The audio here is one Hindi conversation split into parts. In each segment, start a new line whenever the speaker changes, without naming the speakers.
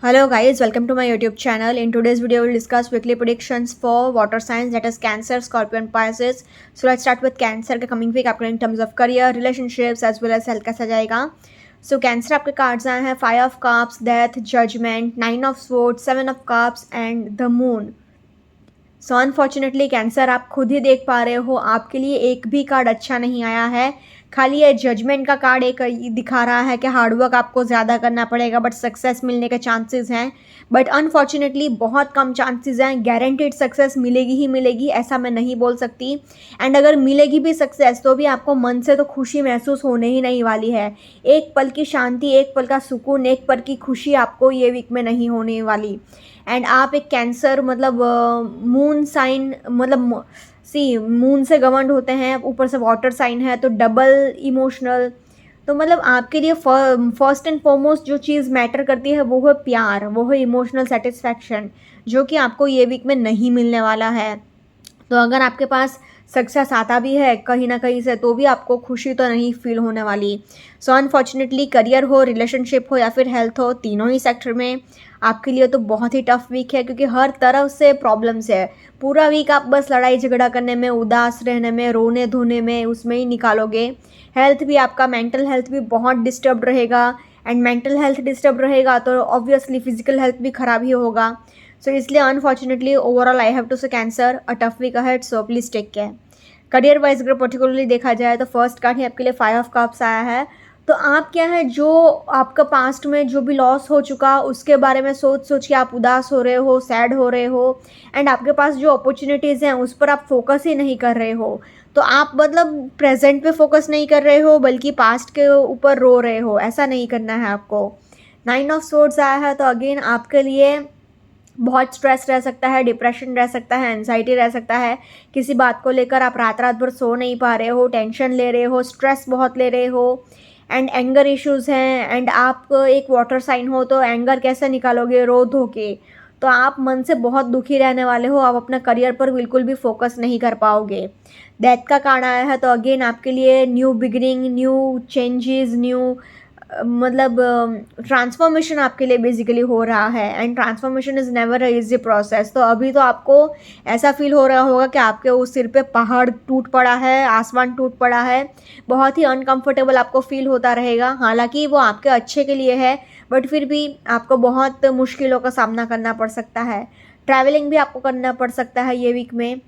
Hello guys, welcome to my YouTube channel. In today's video, we'll discuss weekly predictions for water signs, that is Cancer, Scorpio and Pisces. So let's start with Cancer. के coming week आपका in terms of career, relationships as well as health कैसा जाएगा. So Cancer आपके cards आए हैं 5 of Cups, Death, Judgment, 9 of Swords, 7 of Cups and the Moon. So unfortunately cancer आप खुद ही देख पा रहे हो, आपके लिए एक भी कार्ड अच्छा नहीं आया है. खाली ये जजमेंट का कार्ड एक दिखा रहा है कि हार्डवर्क आपको ज़्यादा करना पड़ेगा बट सक्सेस मिलने के चांसेस हैं. बट अनफॉर्चुनेटली बहुत कम चांसेस हैं. गारंटीड सक्सेस मिलेगी ही मिलेगी ऐसा मैं नहीं बोल सकती. एंड अगर मिलेगी भी सक्सेस तो भी आपको मन से तो खुशी महसूस होने ही नहीं वाली है. एक पल की शांति, एक पल का सुकून, एक पल की खुशी आपको ये वीक में नहीं होने वाली. एंड आप एक कैंसर मतलब मून साइन मतलब मून से गवर्नड होते हैं, ऊपर से वाटर साइन है तो डबल इमोशनल. तो मतलब आपके लिए फर्स्ट एंड फॉरमोस्ट जो चीज़ मैटर करती है वो है प्यार, वो है इमोशनल सेटिस्फैक्शन, जो कि आपको ये वीक में नहीं मिलने वाला है. तो अगर आपके पास सक्सेस आता भी है कहीं ना कहीं से तो भी आपको खुशी तो नहीं फील होने वाली. सो अनफॉर्चुनेटली करियर हो, रिलेशनशिप हो या फिर हेल्थ हो, तीनों ही सेक्टर में आपके लिए तो बहुत ही टफ वीक है क्योंकि हर तरफ से प्रॉब्लम्स है. पूरा वीक आप बस लड़ाई झगड़ा करने में, उदास रहने में, रोने धोने में, उसमें ही निकालोगे. हेल्थ भी आपका, मेंटल हेल्थ भी बहुत डिस्टर्ब रहेगा. एंड मेंटल हेल्थ डिस्टर्ब रहेगा तो ऑब्वियसली फिजिकल हेल्थ भी ख़राब ही होगा. सो इसलिए unfortunately overall I have to say Cancer a tough week ahead, so please take care. Career wise अगर पर्टिकुलरली देखा जाए तो फर्स्ट कार्ड ही आपके लिए 5 ऑफ कप्स आया है. तो आप क्या है, जो आपका पास्ट में जो भी लॉस हो चुका उसके बारे में सोच सोच के आप उदास हो रहे हो, सैड हो रहे हो. एंड आपके पास जो अपॉर्चुनिटीज़ हैं उस पर आप फोकस ही नहीं कर रहे हो. तो आप मतलब प्रेजेंट पे फोकस नहीं कर रहे हो बल्कि पास्ट के ऊपर रो रहे हो. ऐसा नहीं करना है आपको. 9 ऑफ सोर्ड्स आया है तो अगेन आपके लिए बहुत स्ट्रेस रह सकता है, डिप्रेशन रह सकता है, एंजाइटी रह सकता है. किसी बात को लेकर आप रात रात भर सो नहीं पा रहे हो, टेंशन ले रहे हो, स्ट्रेस बहुत ले रहे हो. एंड एंगर इश्यूज़ हैं. एंड आप एक वाटर साइन हो तो एंगर कैसे निकालोगे, रो धो के. तो आप मन से बहुत दुखी रहने वाले हो. आप अपना करियर पर बिल्कुल भी फोकस नहीं कर पाओगे. डेथ का कार्ड आया है तो अगेन आपके लिए new beginning, new changes, new मतलब ट्रांसफॉर्मेशन आपके लिए बेसिकली हो रहा है. And transformation is never a easy process. तो अभी तो आपको ऐसा फील हो रहा होगा कि आपके उस सिर पे पहाड़ टूट पड़ा है, आसमान टूट पड़ा है. बहुत ही अनकंफर्टेबल आपको फील होता रहेगा. हालांकि वो आपके अच्छे के लिए है बट फिर भी आपको बहुत मुश्किलों का सामना करना पड़ सकता है. ट्रैवलिंग भी आपको करना पड़ सकता है ये वीक में.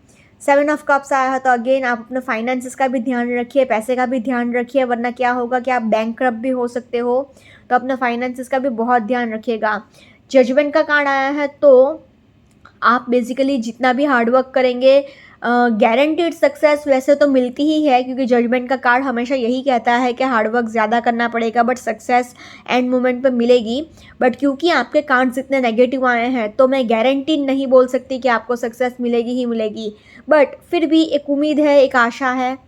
7 ऑफ कप्स आया है तो अगेन आप अपने फाइनेंसेस का भी ध्यान रखिए, पैसे का भी ध्यान रखिए, वरना क्या होगा कि आप बैंकक्रप्ट भी हो सकते हो. तो अपने फाइनेंसेस का भी बहुत ध्यान रखिएगा. जजमेंट का कार्ड आया है तो आप बेसिकली जितना भी हार्डवर्क करेंगे गारंटीड सक्सेस वैसे तो मिलती ही है क्योंकि जजमेंट का कार्ड हमेशा यही कहता है कि हार्डवर्क ज़्यादा करना पड़ेगा बट सक्सेस एंड मोमेंट पे मिलेगी. बट क्योंकि आपके कार्ड्स इतने नेगेटिव आए हैं तो मैं गारंटीड नहीं बोल सकती कि आपको सक्सेस मिलेगी ही मिलेगी. बट फिर भी एक उम्मीद है, एक आशा है.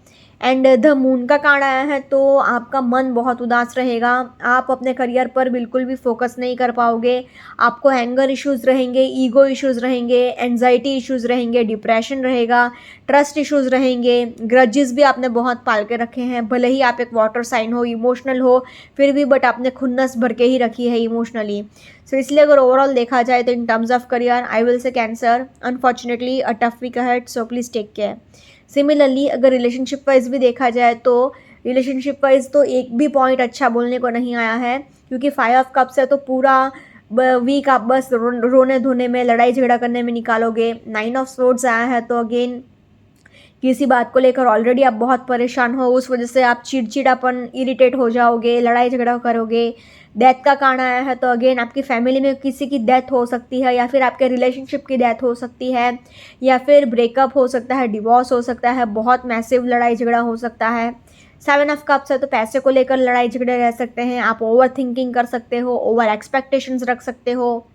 एंड द मून का कार्ड आया है तो आपका मन बहुत उदास रहेगा. आप अपने करियर पर बिल्कुल भी फोकस नहीं कर पाओगे. आपको एंगर इश्यूज़ रहेंगे, ईगो इश्यूज़ रहेंगे, एंजाइटी इश्यूज़ रहेंगे, डिप्रेशन रहेगा, ट्रस्ट इश्यूज़ रहेंगे. ग्रजेस भी आपने बहुत पाल के रखे हैं. भले ही आप एक वाटर साइन हो, इमोशनल हो, फिर भी बट आपने खुन्नस भर के ही रखी है इमोशनली. सो इसलिए अगर ओवरऑल देखा जाए तो in terms of career I will say Cancer unfortunately a tough week ahead, so please take care. Similarly अगर रिलेशनशिप वाइज भी देखा जाए तो रिलेशनशिप वाइज तो एक भी पॉइंट अच्छा बोलने को नहीं आया है क्योंकि 5 ऑफ कप्स है तो पूरा वीक आप बस रोने धोने में, लड़ाई झगड़ा करने में निकालोगे. 9 ऑफ सोर्ड्स आया है तो अगेन किसी बात को लेकर ऑलरेडी आप बहुत परेशान हो, उस वजह से आप चिड़चिड़ापन, इरिटेट हो जाओगे, लड़ाई झगड़ा करोगे. डेथ का कार्ड आया है तो अगेन आपकी फैमिली में किसी की डेथ हो सकती है या फिर आपके रिलेशनशिप की डेथ हो सकती है या फिर ब्रेकअप हो सकता है, डिवोर्स हो सकता है, बहुत मैसिव लड़ाई झगड़ा हो सकता है. 7 ऑफ कप्स है तो पैसे को लेकर लड़ाई झगड़े रह सकते हैं. आप ओवर थिंकिंग कर सकते हो, ओवर एक्सपेक्टेशंस रख सकते हो.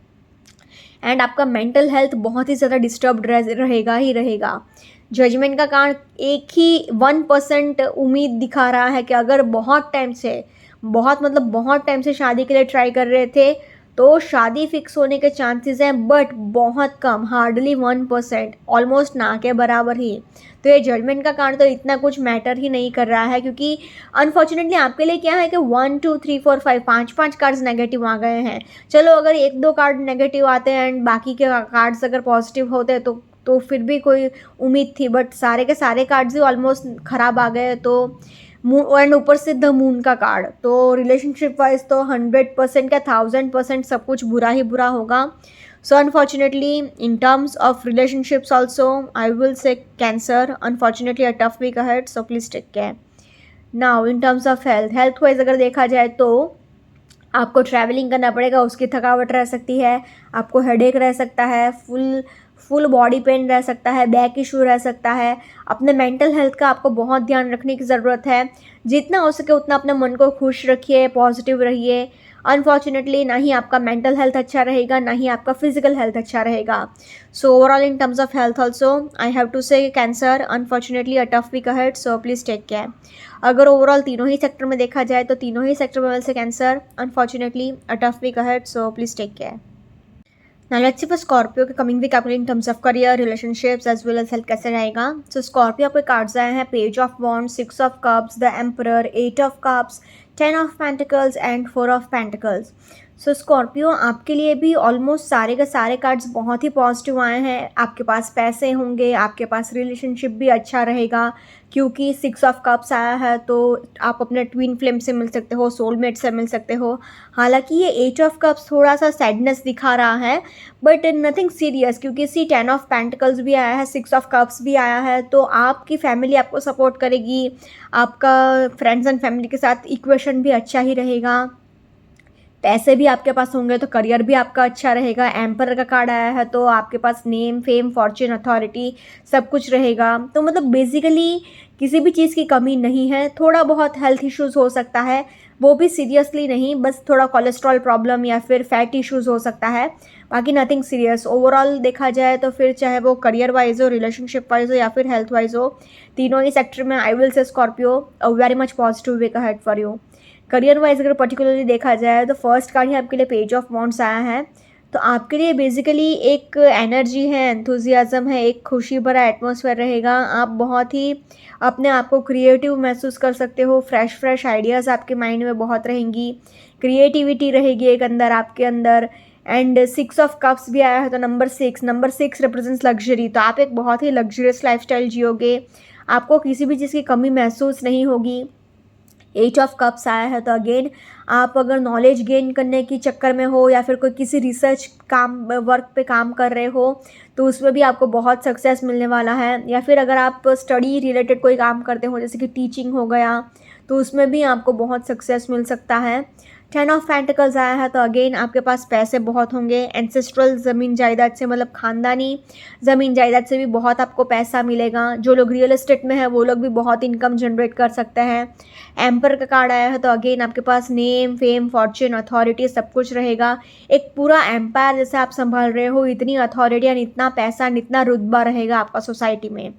एंड आपका मेंटल हेल्थ बहुत ही ज़्यादा डिस्टर्ब रहेगा ही रहेगा. जजमेंट का कार्ड एक ही 1% उम्मीद दिखा रहा है कि अगर बहुत टाइम से शादी के लिए ट्राई कर रहे थे तो शादी फिक्स होने के चांसेस हैं, बट बहुत कम, हार्डली 1%, ऑलमोस्ट ना के बराबर ही। तो ये जजमेंट का कार्ड तो इतना कुछ मैटर ही नहीं कर रहा है, क्योंकि अनफॉर्चुनेटली आपके लिए क्या है कि 1 2 3 4 5 5 कार्ड्स नेगेटिव आ गए हैं। चलो अगर 1 2 कार्ड नेगेटिव आते हैं एंड बाकी के कार्ड्स अगर पॉजिटिव होते हैं तो फिर भी कोई उम्मीद थी, बट सारे के सारे कार्ड्स ही ऑलमोस्ट ख़राब आ गए। तो मून एंड ऊपर से द मून का कार्ड, तो रिलेशनशिप वाइज तो 100% का 1000% सब कुछ बुरा ही बुरा होगा। So unfortunately in terms of relationships also I will say Cancer, unfortunately a tough week ahead, so please take care. Now in terms of health wise अगर देखा जाए तो आपको ट्रैवलिंग करना पड़ेगा, उसकी थकावट रह सकती है, आपको हेडेक रह सकता है, फुल बॉडी पेन रह सकता है, बैक इशू रह सकता है। अपने मेंटल हेल्थ का आपको बहुत ध्यान रखने की ज़रूरत है। जितना हो सके उतना अपने मन को खुश रखिए, पॉजिटिव रहिए। अनफॉर्चुनेटली ना ही आपका मेंटल हेल्थ अच्छा रहेगा, ना ही आपका फिजिकल हेल्थ अच्छा रहेगा। So overall in terms of health also I have to say Cancer, unfortunately a tough week ahead, so please take care. अगर ओवरऑल तीनों ही सेक्टर में देखा जाए तो तीनों ही सेक्टर में say Cancer, unfortunately a tough week ahead, so please take care. Now let's see for Scorpio के कमिंग वीक आपके in terms of career, relationships as well as health कैसे रहेगा। So Scorpio आपके कार्ड्स आए हैं page of wand, 6 of cups, the emperor, 8 of cups, 10 of pentacles and 4 of pentacles. So Scorpio आपके लिए भी ऑलमोस्ट सारे के सारे कार्ड्स बहुत ही पॉजिटिव आए हैं। आपके पास पैसे होंगे, आपके पास रिलेशनशिप भी अच्छा रहेगा, क्योंकि 6 ऑफ कप्स आया है तो आप अपने ट्विन फ्लेम से मिल सकते हो, सोलमेट से मिल सकते हो। हालांकि ये 8 ऑफ कप्स थोड़ा सा सैडनेस दिखा रहा है, बट नथिंग सीरियस, क्योंकि 10 ऑफ पेंटिकल्स भी आया है, 6 ऑफ कप्स भी आया है। तो आपकी फैमिली आपको सपोर्ट करेगी, आपका फ्रेंड्स एंड फैमिली के साथ इक्वेशन भी अच्छा ही रहेगा, पैसे भी आपके पास होंगे तो करियर भी आपका अच्छा रहेगा। एम्पर का कार्ड आया है तो आपके पास नेम, फेम, फॉर्च्यून, अथॉरिटी सब कुछ रहेगा। तो मतलब बेसिकली किसी भी चीज़ की कमी नहीं है। थोड़ा बहुत हेल्थ इश्यूज़ हो सकता है, वो भी सीरियसली नहीं, बस थोड़ा कोलेस्ट्रॉल प्रॉब्लम या फिर फैट इश्यूज़ हो सकता है, बाकी नथिंग सीरियस। ओवरऑल देखा जाए तो फिर चाहे वो करियर वाइज हो, रिलेशनशिप वाइज हो या फिर हेल्थ वाइज हो, तीनों ही सेक्टर में I will say Scorpio a very much positive week ahead for you. Career wise अगर पर्टिकुलरली देखा जाए तो फर्स्ट कार्ड ही आपके लिए पेज ऑफ वॉन्ड्स आया है। तो आपके लिए बेसिकली एक एनर्जी है, एंथुजियाज़म है, एक खुशी भरा एटमॉस्फेयर रहेगा। आप बहुत ही अपने आप को क्रिएटिव महसूस कर सकते हो, फ्रेश आइडियाज़ आपके माइंड में बहुत रहेंगी, क्रिएटिविटी रहेगी एक अंदर आपके अंदर। एंड 6 ऑफ कप्स भी आया है तो नंबर 6 रिप्रेजेंट्स लग्जरी। तो आप एक बहुत ही लग्जरियस लाइफस्टाइल जियोगे, आपको किसी भी चीज़ की कमी महसूस नहीं होगी। 8 ऑफ कप्स आया है तो अगेन आप अगर नॉलेज गेन करने की चक्कर में हो या फिर कोई किसी रिसर्च काम वर्क पे काम कर रहे हो तो उसमें भी आपको बहुत सक्सेस मिलने वाला है। या फिर अगर आप स्टडी रिलेटेड कोई काम करते हो जैसे कि टीचिंग हो गया तो उसमें भी आपको बहुत सक्सेस मिल सकता है। 10 ऑफ पेंटिकल्स आया है तो अगेन आपके पास पैसे बहुत होंगे, एंसेस्ट्रल ज़मीन जायदाद से मतलब ख़ानदानी ज़मीन जायदाद से भी बहुत आपको पैसा मिलेगा। जो लोग रियल एस्टेट में है वो लोग भी बहुत इनकम जनरेट कर सकते हैं। एम्पर का कार्ड आया है तो अगेन आपके पास नेम, फेम, फॉर्च्यून, अथॉरिटी सब कुछ रहेगा। एक पूरा एम्पायर जैसे आप संभाल रहे हो, इतनी अथॉरिटी एंड इतना पैसा, इतना रुतबा रहेगा आपका सोसाइटी में।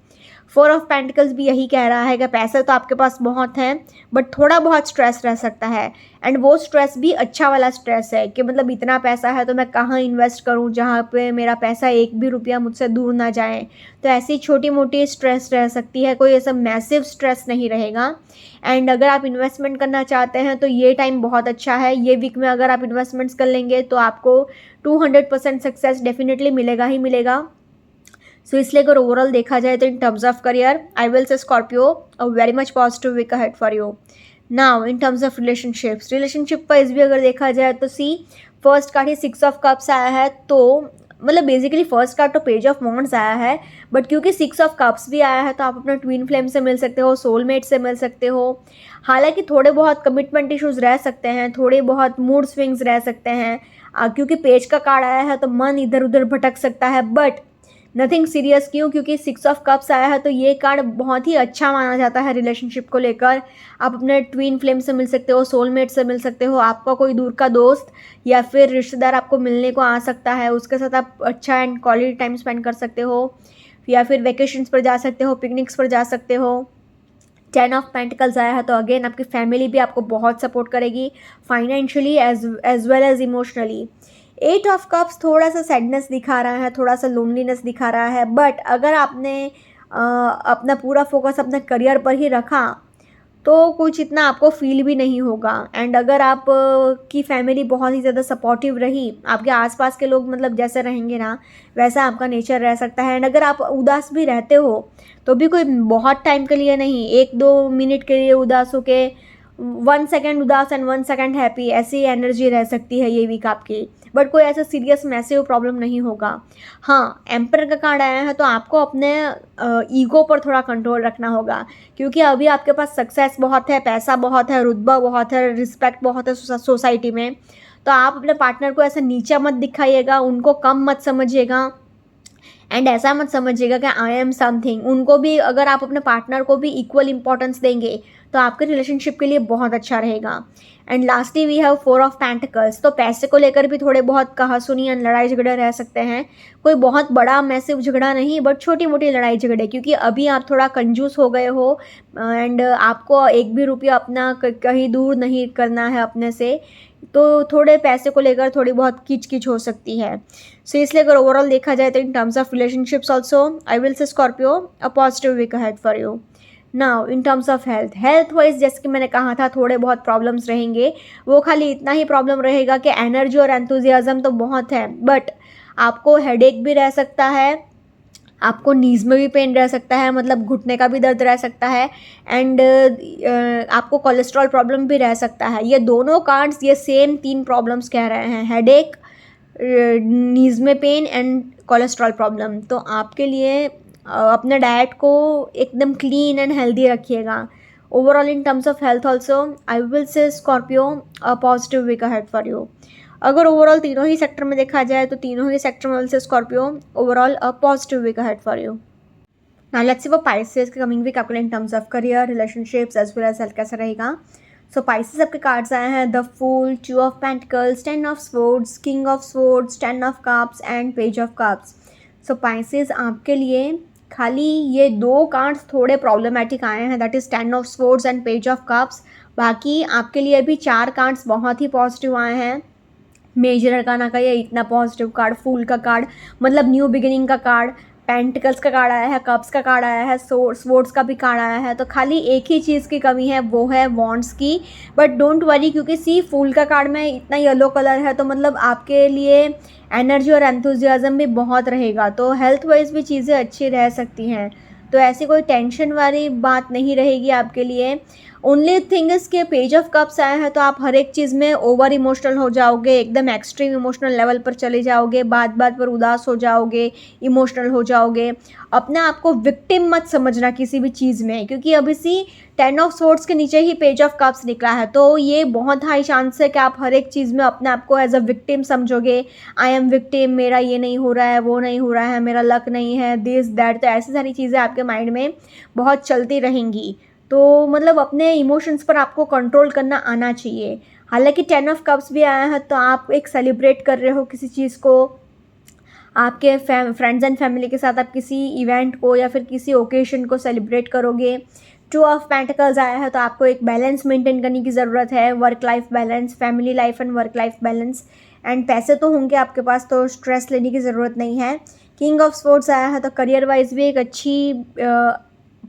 4 ऑफ पेंटिकल्स भी यही कह रहा है कि पैसे तो आपके पास बहुत हैं बट थोड़ा बहुत स्ट्रेस रह सकता है। एंड वो स्ट्रेस भी अच्छा वाला स्ट्रेस है कि मतलब इतना पैसा है तो मैं कहाँ इन्वेस्ट करूँ जहाँ पे मेरा पैसा एक भी रुपया मुझसे दूर ना जाए। तो ऐसी छोटी मोटी स्ट्रेस रह सकती है, कोई ऐसा मैसिव स्ट्रेस नहीं रहेगा। एंड अगर आप इन्वेस्टमेंट करना चाहते हैं तो ये टाइम बहुत अच्छा है। ये वीक में अगर आप इन्वेस्टमेंट्स कर लेंगे तो आपको 200% सक्सेस डेफिनेटली मिलेगा ही मिलेगा। सो इसलिए अगर ओवरऑल देखा जाए तो in terms of career I will say Scorpio a very much positive week ahead for you. Now in terms of relationship wise भी अगर देखा जाए तो फर्स्ट कार्ड ही 6 ऑफ कप्स आया है तो मतलब बेसिकली फर्स्ट कार्ड तो पेज ऑफ वॉन्ड्स आया है बट क्योंकि 6 ऑफ कप्स भी आया है तो आप अपने ट्विन फ्लेम से मिल सकते हो, सोलमेट से मिल सकते हो। हालांकि थोड़े बहुत कमिटमेंट इश्यूज रह सकते हैं, थोड़े बहुत मूड स्विंग्स रह सकते हैं क्योंकि पेज का कार्ड आया है तो मन इधर उधर भटक सकता है, बट नथिंग सीरियस। क्यों? क्योंकि 6 ऑफ कप्स आया है तो ये कार्ड बहुत ही अच्छा माना जाता है रिलेशनशिप को लेकर। आप अपने ट्विन फ्लेम से मिल सकते हो, सोलमेट से मिल सकते हो, आपका कोई दूर का दोस्त या फिर रिश्तेदार आपको मिलने को आ सकता है, उसके साथ आप अच्छा एंड क्वालिटी टाइम स्पेंड कर सकते हो या फिर वेकेशंस पर जा सकते हो, पिकनिक्स पर जा सकते हो। 10 ऑफ पेंटिकल्स आया है तो अगेन आपकी फैमिली भी आपको बहुत सपोर्ट करेगी financially as well as emotionally. 8 of cups थोड़ा सा सैडनेस दिखा रहा है, थोड़ा सा लोनलीनेस दिखा रहा है, बट अगर आपने अपना पूरा फोकस अपने करियर पर ही रखा तो कुछ इतना आपको फील भी नहीं होगा। एंड अगर आप की फैमिली बहुत ही ज़्यादा सपोर्टिव रही, आपके आसपास के लोग मतलब जैसे रहेंगे ना वैसा आपका नेचर रह सकता है। एंड अगर आप उदास भी रहते हो तो भी कोई बहुत टाइम के लिए नहीं, 1-2 मिनट के लिए उदास होके 1 सेकेंड उदास एंड 1 सेकेंड हैप्पी, ऐसी एनर्जी रह सकती है ये वीक आपकी, बट कोई ऐसा सीरियस मैसिव प्रॉब्लम नहीं होगा। हाँ, एम्पर का कार्ड आया है तो आपको अपने ईगो पर थोड़ा कंट्रोल रखना होगा, क्योंकि अभी आपके पास सक्सेस बहुत है, पैसा बहुत है, रुतबा बहुत है, रिस्पेक्ट बहुत है सोसाइटी में। तो आप अपने पार्टनर को ऐसा नीचा मत दिखाइएगा, उनको कम मत समझिएगा एंड ऐसा मत समझिएगा कि आई एम समथिंग। उनको भी, अगर आप अपने पार्टनर को भी इक्वल इंपॉर्टेंस देंगे तो आपके रिलेशनशिप के लिए बहुत अच्छा रहेगा। And lastly we have 4 of pentacles, तो पैसे को लेकर भी थोड़े बहुत कहासुनी एंड लड़ाई झगड़े रह सकते हैं। कोई बहुत बड़ा मैसिव झगड़ा नहीं, बट छोटी मोटी लड़ाई झगड़े, क्योंकि अभी आप थोड़ा कंजूस हो गए हो एंड आपको एक भी रुपया अपना कहीं दूर नहीं करना है अपने से, तो थोड़े पैसे को लेकर थोड़ी बहुत किच हो सकती है। सो इसलिए अगर ओवरऑल देखा जाए तो in terms of relationships also I will say Scorpio a positive week ahead for you. Now in terms of health wise, जैसे कि मैंने कहा था थोड़े बहुत प्रॉब्लम्स रहेंगे, वो खाली इतना ही प्रॉब्लम रहेगा कि एनर्जी और एंथुजियाज्म तो बहुत है, बट आपको हेडेक भी रह सकता है, आपको नीज में भी पेन रह सकता है, मतलब घुटने का भी दर्द रह सकता है, एंड आपको कोलेस्ट्रॉल प्रॉब्लम भी रह सकता है। ये दोनों कार्ड्स ये सेम 3 प्रॉब्लम्स कह रहे हैं, हेडेक, नीज में पेन एंड कोलेस्ट्रॉल प्रॉब्लम। तो आपके लिए अपने डाइट को एकदम क्लीन एंड हेल्दी रखिएगा। Overall in terms of health also I will say Scorpio a positive week ahead for you. अगर ओवरऑल तीनों ही सेक्टर में देखा जाए तो तीनों ही सेक्टर में say Scorpio overall a positive week ahead for you. Now let's see वो पाइसेस के कमिंग वीक आपके लिए in terms of career, relationships as well as health कैसा रहेगा। सो पाइसेस आपके कार्ड्स आए हैं the fool, 2 of pentacles, 10 of swords, king of swords, 10 of cups and page of cups. So Pisces आपके लिए खाली ये 2 कार्ड्स थोड़े प्रॉब्लमेटिक आए हैं, that is 10 of swords and page of cups. बाकी आपके लिए अभी 4 कार्ड्स बहुत ही पॉजिटिव आए हैं। मेजर अरकाना का ये इतना पॉजिटिव कार्ड, फूल का कार्ड मतलब न्यू बिगिनिंग का कार्ड, पेंटिकल्स का कार्ड आया है, कप्स का कार्ड आया है, स्वॉर्ड्स का भी कार्ड आया है। तो खाली एक ही चीज़ की कमी है, वो है वॉन्ड्स की, बट डोंट वरी, क्योंकि सी फूल का कार्ड में इतना येलो कलर है तो मतलब आपके लिए एनर्जी और एंथुजियाज्म भी बहुत रहेगा, तो हेल्थ वाइज भी चीज़ें अच्छी रह सकती हैं। तो ऐसी कोई टेंशन वाली बात नहीं रहेगी आपके लिए। ओनली थिंग इज़ के पेज ऑफ कप्स आया है तो आप हर एक चीज़ में ओवर इमोशनल हो जाओगे, एकदम एक्सट्रीम इमोशनल लेवल पर चले जाओगे, बात बात पर उदास हो जाओगे, इमोशनल हो जाओगे। अपने आप को विक्टिम मत समझना किसी भी चीज़ में, क्योंकि अभी सी 10 ऑफ स्वॉर्ड्स के नीचे ही पेज ऑफ कप्स निकला है, तो ये बहुत हाई चांस है कि आप हर एक चीज़ में अपने आप को एज अ विक्टिम समझोगे। आई एम विक्टिम, मेरा ये नहीं हो रहा है, वो नहीं हो रहा है, मेरा लक नहीं है, दिस दैट, तो ऐसी सारी चीज़ें आपके माइंड में बहुत चलती रहेंगी। तो मतलब अपने इमोशंस पर आपको कंट्रोल करना आना चाहिए। हालांकि 10 ऑफ कप्स भी आया है तो आप एक सेलिब्रेट कर रहे हो किसी चीज़ को, आपके फ्रेंड्स एंड फैमिली के साथ आप किसी इवेंट को या फिर किसी ओकेजन को सेलिब्रेट करोगे। 2 ऑफ पेंटिकल्स आया है तो आपको एक बैलेंस मेंटेन करने की ज़रूरत है, work life balance, family life and work life balance. And पैसे तो होंगे आपके पास, तो स्ट्रेस लेने की ज़रूरत नहीं है। किंग ऑफ स्वॉर्ड्स आया है तो करियर वाइज भी एक अच्छी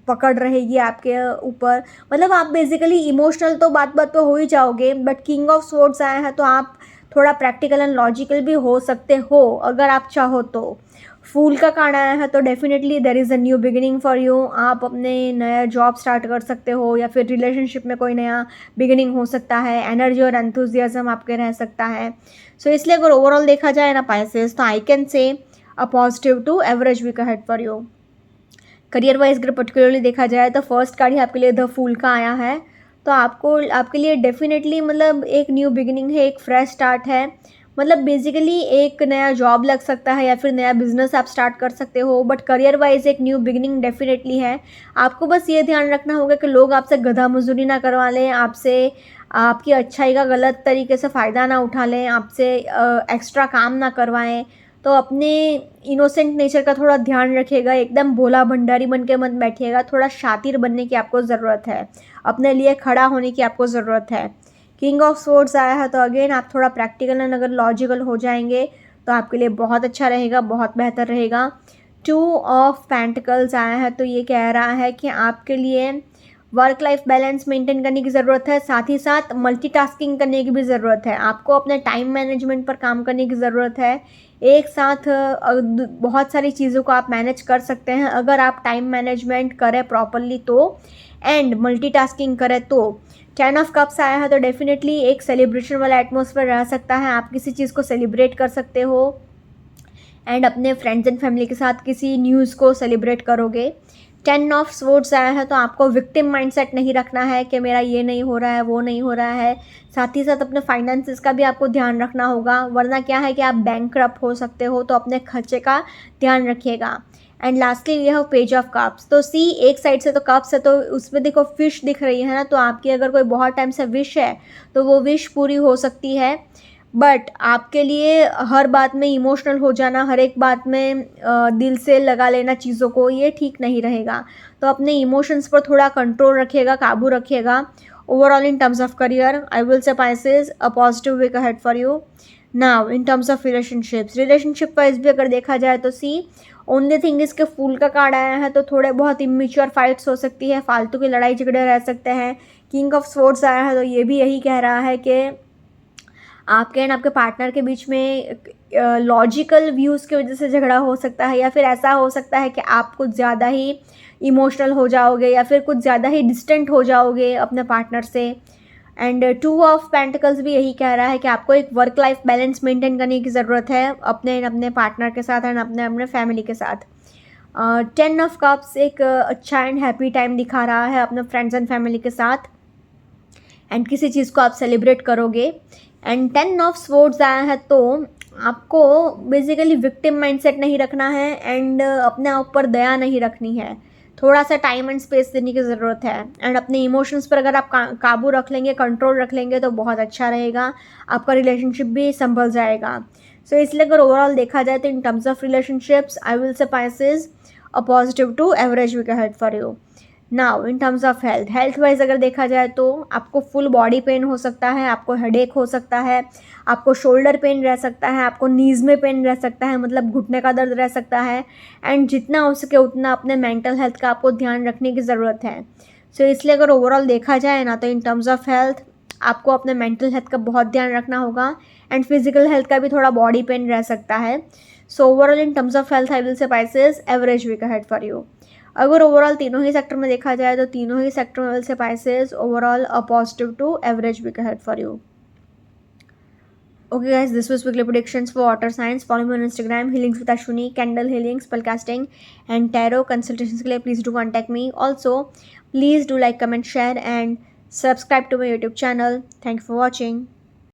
पकड़ रहेगी आपके ऊपर, मतलब आप बेसिकली इमोशनल तो बात बात पे हो ही जाओगे, बट किंग ऑफ स्वॉर्ड्स आया है तो आप थोड़ा प्रैक्टिकल एंड लॉजिकल भी हो सकते हो अगर आप चाहो तो। फूल का कार्ड आया है तो definitely there is a new beginning for you, आप अपने नया जॉब स्टार्ट कर सकते हो या फिर रिलेशनशिप में कोई नया बिगिनिंग हो सकता है, एनर्जी और एंथुजियाज्म आपके रह सकता है। सो इसलिए अगर ओवरऑल देखा जाए ना पाइसेस, तो I can say a positive to average week ahead for you. Career wise अगर पर्टिकुलरली देखा जाए तो फर्स्ट कार्ड ही आपके लिए द फूल का आया है, तो आपको आपके लिए डेफिनेटली मतलब एक न्यू बिगिनिंग है, एक फ्रेश स्टार्ट है, मतलब बेसिकली एक नया जॉब लग सकता है या फिर नया बिजनेस आप स्टार्ट कर सकते हो, बट करियर वाइज एक न्यू बिगिनिंग डेफिनेटली है। आपको बस ये ध्यान रखना होगा कि लोग आपसे गधा मजदूरी ना करवा लें, आपसे आपकी अच्छाई का गलत तरीके से फ़ायदा ना उठा लें, आपसे एक्स्ट्रा काम ना करवाएं। तो अपने इनोसेंट नेचर का थोड़ा ध्यान रखिएगा, एकदम भोला भंडारी बन के मत बैठिएगा, थोड़ा शातिर बनने की आपको ज़रूरत है, अपने लिए खड़ा होने की आपको ज़रूरत है। किंग ऑफ सोर्ड्स आया है तो अगेन आप थोड़ा प्रैक्टिकल एंड अगर लॉजिकल हो जाएंगे तो आपके लिए बहुत अच्छा रहेगा, बहुत बेहतर रहेगा। 2 ऑफ पेंटिकल्स आया है तो ये कह रहा है कि आपके लिए वर्क लाइफ बैलेंस मेंटेन करने की ज़रूरत है, साथ ही साथ मल्टीटास्किंग करने की भी ज़रूरत है। आपको अपने टाइम मैनेजमेंट पर काम करने की ज़रूरत है। एक साथ बहुत सारी चीज़ों को आप मैनेज कर सकते हैं अगर आप टाइम मैनेजमेंट करें प्रॉपरली तो, एंड मल्टीटास्किंग करें तो। 10 ऑफ कप्स आया है तो डेफिनेटली एक सेलिब्रेशन वाला एटमॉस्फेयर रह सकता है, आप किसी चीज़ को सेलिब्रेट कर सकते हो एंड अपने फ्रेंड्स एंड फैमिली के साथ किसी न्यूज़ को सेलिब्रेट करोगे। 10 ऑफ स्वॉर्ड्स आया है तो आपको विक्टिम माइंडसेट नहीं रखना है कि मेरा ये नहीं हो रहा है, वो नहीं हो रहा है। साथ ही साथ अपने फाइनेंसेस का भी आपको ध्यान रखना होगा, वरना क्या है कि आप बैंकक्रप्ट हो सकते हो, तो अपने खर्चे का ध्यान रखिएगा। एंड लास्टली ये है पेज ऑफ कप्स। तो सी एक साइड से तो कप्स है तो उसमें देखो फिश दिख रही है ना, तो आपकी अगर कोई बहुत टाइम से विश है तो वो विश पूरी हो सकती है, बट आपके लिए हर बात में इमोशनल हो जाना, हर एक बात में दिल से लगा लेना चीज़ों को, ये ठीक नहीं रहेगा। तो अपने इमोशंस पर थोड़ा कंट्रोल रखिएगा, काबू रखिएगा। Overall in terms of career I will say Pisces a positive week ahead for you. Now in terms of relationship wise भी अगर देखा जाए तो सी ओनली थिंग इसके फूल का कार्ड आया है तो थोड़े बहुत इमेच्योर फाइट्स हो सकती है, फालतू की लड़ाई झगड़े रह सकते हैं। किंग ऑफ स्वॉर्ड्स आया है तो ये भी यही कह रहा है कि आपके एंड आपके पार्टनर के बीच में लॉजिकल व्यूज़ की वजह से झगड़ा हो सकता है, या फिर ऐसा हो सकता है कि आप कुछ ज़्यादा ही इमोशनल हो जाओगे या फिर कुछ ज़्यादा ही डिस्टेंट हो जाओगे अपने पार्टनर से। एंड 2 ऑफ पेंटिकल्स भी यही कह रहा है कि आपको एक वर्क लाइफ बैलेंस मेंटेन करने की ज़रूरत है अपने पार्टनर के साथ एंड अपने फैमिली के साथ। 10 ऑफ कप्स एक अच्छा एंड हैप्पी टाइम दिखा रहा है अपने फ्रेंड्स एंड फैमिली के साथ, एंड किसी चीज़ को आप सेलिब्रेट करोगे। एंड 10 ऑफ स्वॉर्ड्स आया है तो आपको बेसिकली विक्टिम माइंडसेट नहीं रखना है एंड अपने ऊपर दया नहीं रखनी है, थोड़ा सा टाइम एंड स्पेस देने की ज़रूरत है। एंड अपने इमोशंस पर अगर आप काबू रख लेंगे, कंट्रोल रख लेंगे तो बहुत अच्छा रहेगा, आपका रिलेशनशिप भी संभल जाएगा। सो इसलिए अगर ओवरऑल देखा जाए तो in terms of relationships I will say Pisces a positive to average week ahead for you. Now in terms of health wise अगर देखा जाए तो आपको फुल बॉडी पेन हो सकता है, आपको हेडेक हो सकता है, आपको शोल्डर पेन रह सकता है, आपको नीज़ में पेन रह सकता है, मतलब घुटने का दर्द रह सकता है। एंड जितना हो सके उतना अपने मेंटल हेल्थ का आपको ध्यान रखने की ज़रूरत है। सो इसलिए अगर ओवरऑल देखा जाए ना तो इन टर्म्स ऑफ हेल्थ आपको अपने मेंटल हेल्थ का बहुत ध्यान रखना होगा, एंड फिजिकल हेल्थ का भी थोड़ा बॉडी पेन रह सकता है। So overall in terms of health I will say Pisces average week ahead for you. अगर ओवरऑल तीनों ही सेक्टर में देखा जाए तो तीनों ही सेक्टर में से Pisces overall a positive to average week ahead for you. Okay guys, this was weekly predictions for water signs. Follow me on Instagram, healings with Ashwini, candle healing, spellcasting and tarot consultations के लिए please do contact me. Also, please do like, comment, share and subscribe to my YouTube channel. Thank you for watching.